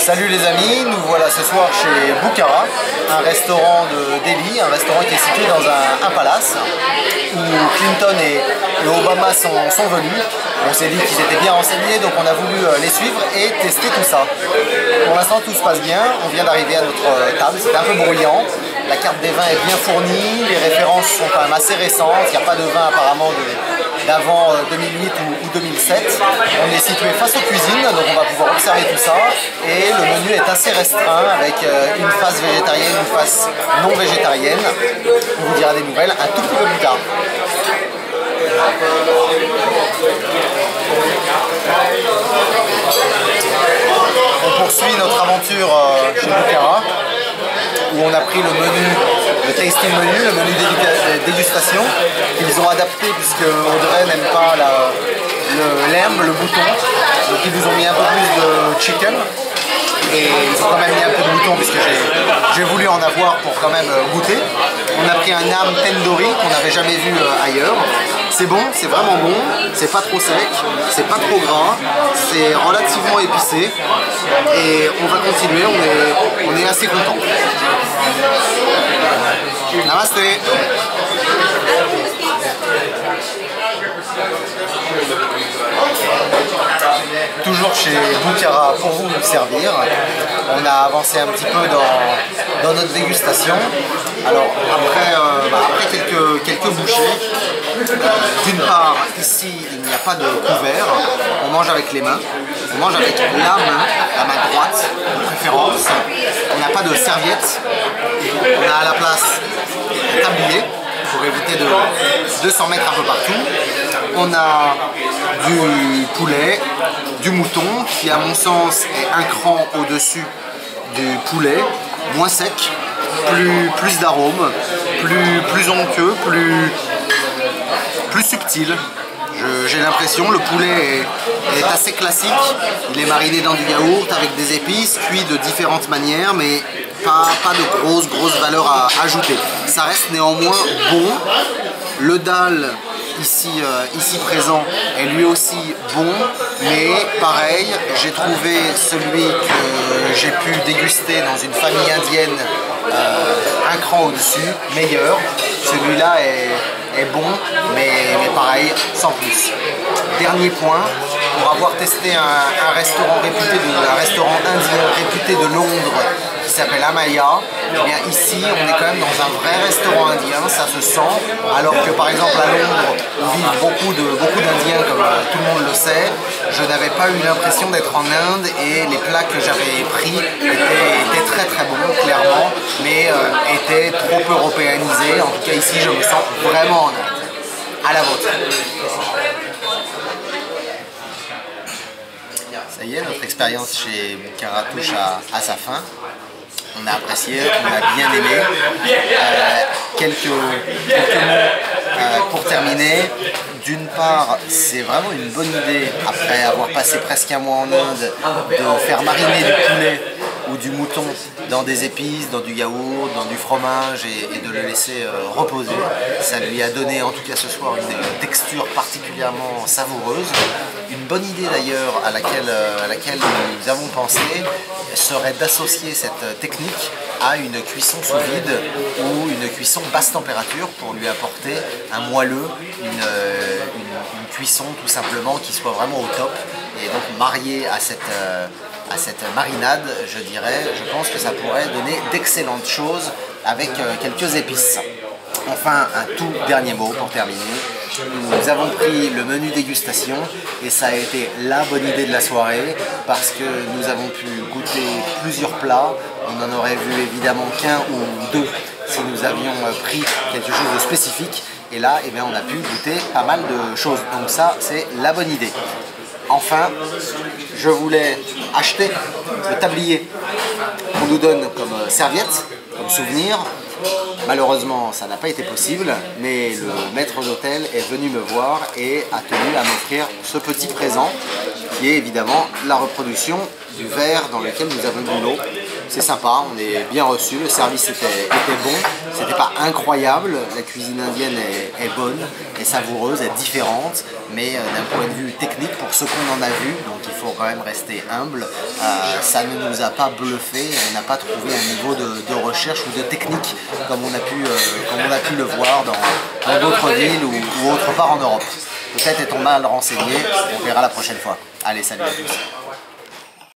Salut les amis, nous voilà ce soir chez Bukhara, un restaurant de Delhi, un restaurant qui est situé dans un palace où Clinton et Obama sont venus. On s'est dit qu'ils étaient bien renseignés, donc on a voulu les suivre et tester tout ça. Pour l'instant tout se passe bien, on vient d'arriver à notre table, c'est un peu bruyant. La carte des vins est bien fournie, les références sont quand même assez récentes, il n'y a pas de vin apparemment d'avant 2008 ou 2007. On est situé face aux cuisines, donc on va pouvoir observer tout ça. Et le menu est assez restreint avec une face végétarienne, une face non végétarienne. On vous dira des nouvelles un tout petit peu plus tard. On poursuit notre aventure chez Bukhara, où on a pris le menu, le tasting menu, le menu dégustation, qu'ils ont adapté puisque Audrey n'aime pas l'herbe, le bouton, donc ils nous ont mis un peu plus de chicken. Et ils ont quand même mis un peu de mouton puisque j'ai voulu en avoir pour quand même goûter. On a pris un naan tandoori qu'on n'avait jamais vu ailleurs. C'est bon, c'est vraiment bon, c'est pas trop sec, c'est pas trop gras, c'est relativement épicé et on va continuer, on est assez content. Namasté. Toujours chez Bukhara pour vous servir. On a avancé un petit peu dans notre dégustation. Alors après quelques bouchées, d'une part ici il n'y a pas de couvert, on mange avec les mains, on mange avec la main droite de préférence. On n'a pas de serviette, on a à la place un tablier pour éviter de s'en mettre un peu partout. On a du poulet, du mouton qui à mon sens est un cran au-dessus du poulet, moins sec, plus d'arômes, plus onctueux, plus subtil. J'ai l'impression, le poulet est assez classique, il est mariné dans du yaourt avec des épices, cuit de différentes manières, mais pas de grosses valeurs à ajouter. Ça reste néanmoins bon. Le dal ici présent est lui aussi bon, mais pareil, j'ai trouvé celui que j'ai pu déguster dans une famille indienne un cran au-dessus, meilleur. Celui-là est bon, mais pareil, sans plus. Dernier point, pour avoir testé un restaurant indien réputé de Londres qui s'appelle Amaya, eh bien ici on est quand même dans un vrai restaurant indien, ça se sent, alors que par exemple à Londres où vivent beaucoup d'Indiens comme tout le monde le sait, je n'avais pas eu l'impression d'être en Inde et les plats que j'avais pris étaient très bons clairement, mais étaient trop européanisés. En tout cas ici je me sens vraiment en Inde. À la vôtre. Ça y est, notre expérience chez Bukhara touche à sa fin. On a apprécié, on a bien aimé. Quelques mots pour terminer. D'une part, c'est vraiment une bonne idée, après avoir passé presque un mois en Inde, de faire mariner du poulet ou du mouton dans des épices, dans du yaourt, dans du fromage et de le laisser reposer. Ça lui a donné, en tout cas ce soir, une texture particulièrement savoureuse. Une bonne idée d'ailleurs à laquelle nous avons pensé serait d'associer cette technique à une cuisson sous vide ou une cuisson basse température pour lui apporter un moelleux, une cuisson tout simplement qui soit vraiment au top, et donc marié à cette marinade, je pense que ça pourrait donner d'excellentes choses avec quelques épices. Enfin, un tout dernier mot pour terminer. Nous avons pris le menu dégustation et ça a été la bonne idée de la soirée parce que nous avons pu goûter plusieurs plats. On n'en aurait vu évidemment qu'un ou deux si nous avions pris quelque chose de spécifique. Et là, eh bien, on a pu goûter pas mal de choses. Donc ça, c'est la bonne idée. Enfin, je voulais acheter le tablier qu'on nous donne comme serviette, comme souvenir. Malheureusement, ça n'a pas été possible, mais le maître d'hôtel est venu me voir et a tenu à m'offrir ce petit présent, qui est évidemment la reproduction du verre dans lequel nous avons bu l'eau. c'est sympa, on est bien reçu, le service était bon, c'était pas incroyable, la cuisine indienne est bonne, est savoureuse, est différente, mais d'un point de vue technique, pour ce qu'on en a vu, donc il faut quand même rester humble, ça ne nous a pas bluffé, on n'a pas trouvé un niveau de recherche ou de technique comme on a pu le voir dans d'autres villes ou autre part en Europe. Peut-être est-on mal renseigné, on verra la prochaine fois. Allez, salut à tous.